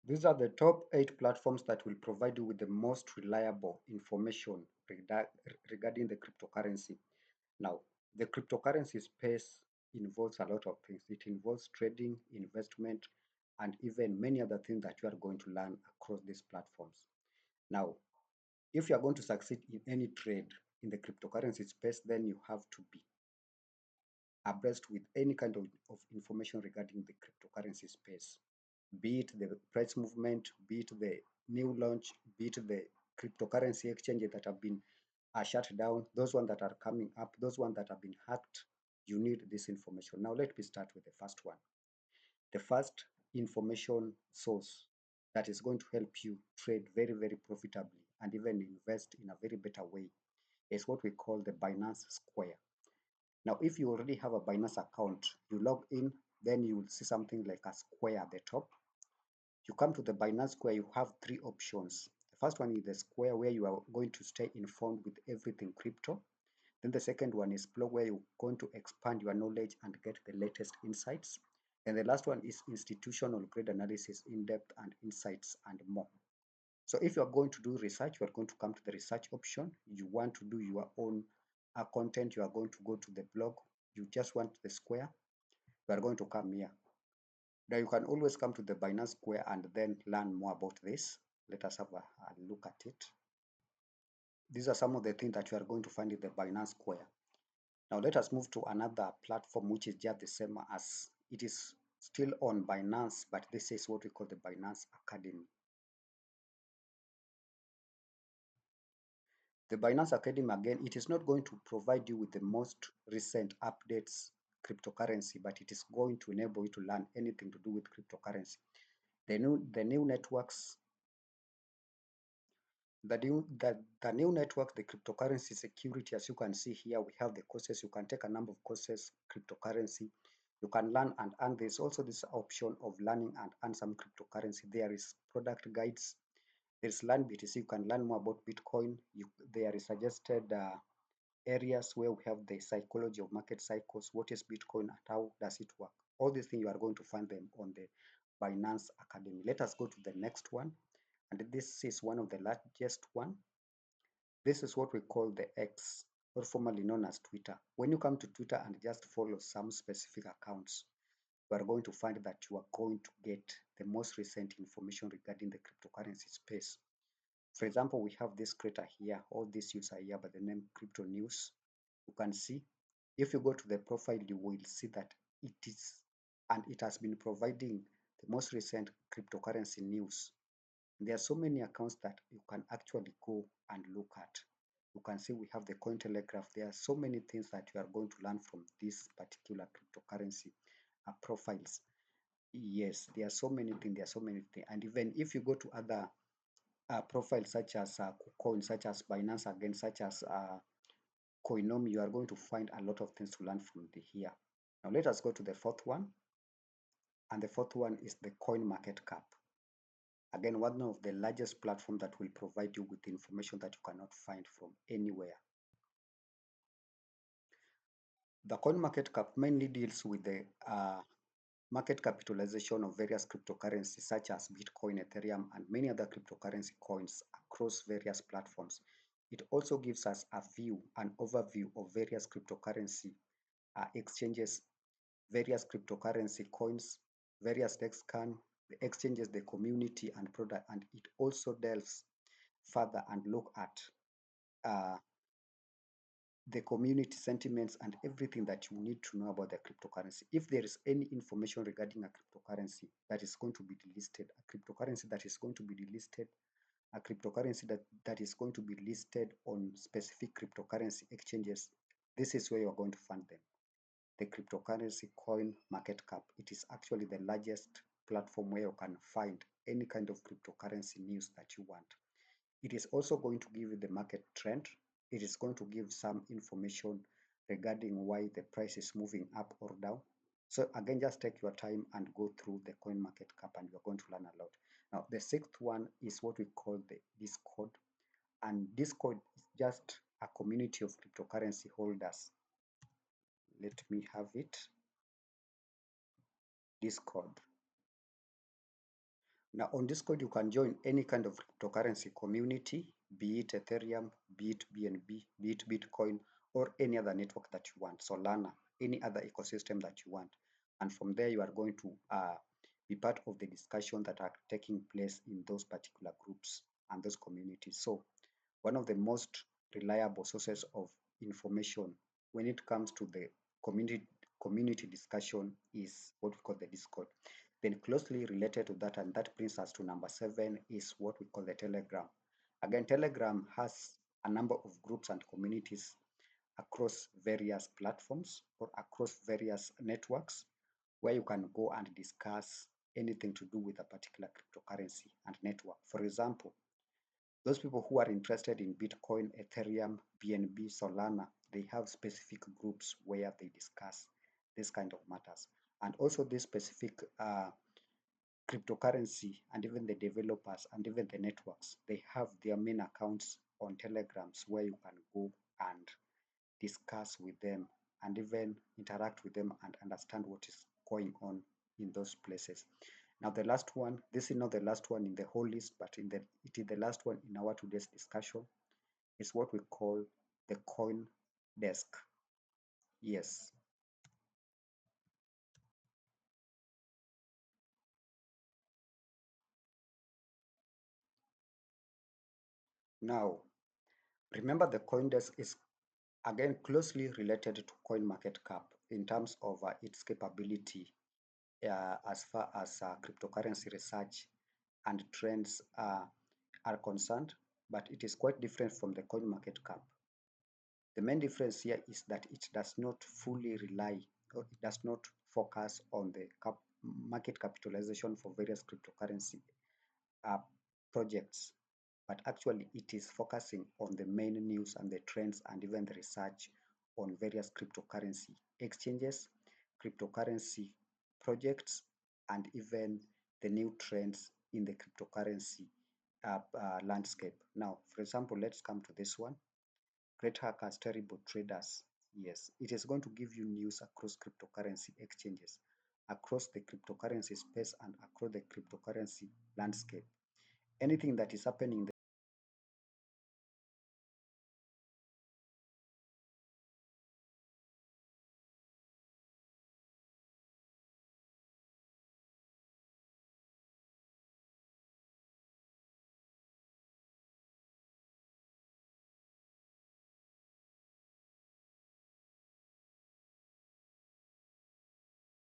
These are the top 8 platforms that will provide you with the most reliable information regarding the cryptocurrency. Now, the cryptocurrency space involves a lot of things. It involves trading, investment, and even many other things that you are going to learn across these platforms. Now, if you are going to succeed in any trade in the cryptocurrency space, then you have to be abreast with any kind of information regarding the cryptocurrency space, be it the price movement, be it the new launch, be it the cryptocurrency exchanges that have been shut down, those ones that are coming up, those ones that have been hacked. You need this information. Now, let me start with the first one. The first information source that is going to help you trade very, very profitably and even invest in a very better way is what we call the Binance Square. Now, if you already have a Binance account, you log in, then you will see something like a square at the top. You come to the Binance Square, you have 3 options. The first one is the square where you are going to stay informed with everything crypto. Then the second one is blog where you're going to expand your knowledge and get the latest insights. And the last one is institutional grade analysis, in-depth and insights and more. So if you are going to do research, you are going to come to the research option. You want to do your own content, you are going to go to the blog. You just want the square, you are going to come here. Now you can always come to the Binance Square and then learn more about this. Let us have a look at it. These are some of the things that you are going to find in the Binance Square. Now let us move to another platform which is just the same as it is still on Binance, but this is what we call the Binance Academy. The Binance Academy, again, it is not going to provide you with the most recent updates cryptocurrency, but it is going to enable you to learn anything to do with cryptocurrency. The new networks, the new network, the cryptocurrency security, as you can see here, we have the courses. You can take a number of courses, cryptocurrency. You can learn and earn. There's also this option of learning and earn some cryptocurrency. There is product guides. There's Learn BTC. You can learn more about Bitcoin. There is suggested areas where we have the psychology of market cycles. What is Bitcoin and how does it work? All these things you are going to find them on the Binance Academy. Let us go to the next one. And this is one of the largest one. This is what we call the X, or formerly known as Twitter. When you come to Twitter and just follow some specific accounts, you are going to find that you are going to get the most recent information regarding the cryptocurrency space. For example, we have this creator here, all these user here by the name Crypto News. You can see, if you go to the profile, you will see that it is, and it has been providing the most recent cryptocurrency news. There are so many accounts that you can actually go and look at. You can see we have the Cointelegraph. There are so many things that you are going to learn from this particular cryptocurrency profiles. Yes, there are so many things. There are so many things. And even if you go to other profiles such as coins, such as Binance again, such as Coinomi, you are going to find a lot of things to learn from here. Now let us go to the fourth one. And the fourth one is the Coin Market Cap. Again, one of the largest platforms that will provide you with information that you cannot find from anywhere. The coin market cap mainly deals with the market capitalization of various cryptocurrencies such as Bitcoin, Ethereum, and many other cryptocurrency coins across various platforms. It also gives us an overview of various cryptocurrency exchanges, various cryptocurrency coins, various DexCan, the exchanges, the community and product, and it also delves further and look at the community sentiments and everything that you need to know about the cryptocurrency. If there is any information regarding a cryptocurrency that is going to be delisted, a cryptocurrency that is going to be delisted, a cryptocurrency that is going to be listed on specific cryptocurrency exchanges, this is where you're going to find them. The cryptocurrency coin market cap. It is actually the largest platform where you can find any kind of cryptocurrency news that you want. It is also going to give you the market trend. It is going to give some information regarding why the price is moving up or down. So again, just take your time and go through the coin market cap and you're going to learn a lot. Now, the sixth one is what we call the Discord. And Discord is just a community of cryptocurrency holders. Let me have it. Discord. Now on Discord, you can join any kind of cryptocurrency community, be it Ethereum, be it BNB, be it Bitcoin, or any other network that you want, Solana, any other ecosystem that you want. And from there, you are going to be part of the discussion that are taking place in those particular groups and those communities. So one of the most reliable sources of information when it comes to the community community discussion is what we call the Discord. Then closely related to that, and that brings us to number 7, is what we call the Telegram. Again, Telegram has a number of groups and communities across various platforms or across various networks where you can go and discuss anything to do with a particular cryptocurrency and network. For example, those people who are interested in Bitcoin, Ethereum, BNB, Solana, they have specific groups where they discuss this kind of matters. And also this specific cryptocurrency and even the developers and even the networks, they have their main accounts on Telegrams where you can go and discuss with them and even interact with them and understand what is going on in those places. Now the last one, this is not the last one in the whole list, but it is the last one in our today's discussion, is what we call the coin desk. Yes. Now remember the coin desk is again closely related to coin market cap in terms of its capability as far as cryptocurrency research and trends are concerned, but it is quite different from the coin market cap. The main difference here is that it does not fully rely or it does not focus on the market capitalization for various cryptocurrency uh, projects, but actually it is focusing on the main news and the trends and even the research on various cryptocurrency exchanges, cryptocurrency projects, and even the new trends in the cryptocurrency landscape. Now, for example, let's come to this one. Great hackers, terrible traders. Yes, it is going to give you news across cryptocurrency exchanges, across the cryptocurrency space, and across the cryptocurrency landscape. Anything that is happening